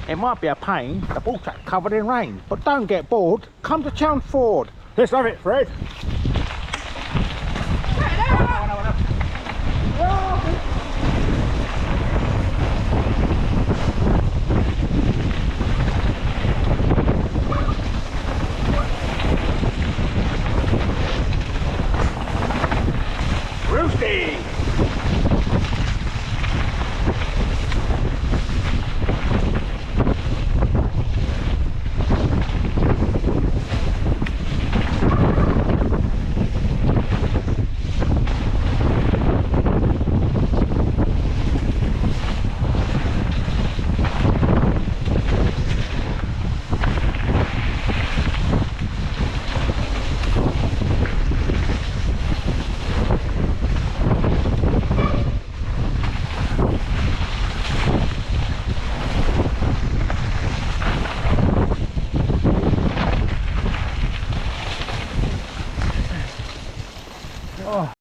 It might be a pain, the water covered in rain, but don't get bored. Come to Chelmsford. Let's have it, Fred. Roosty!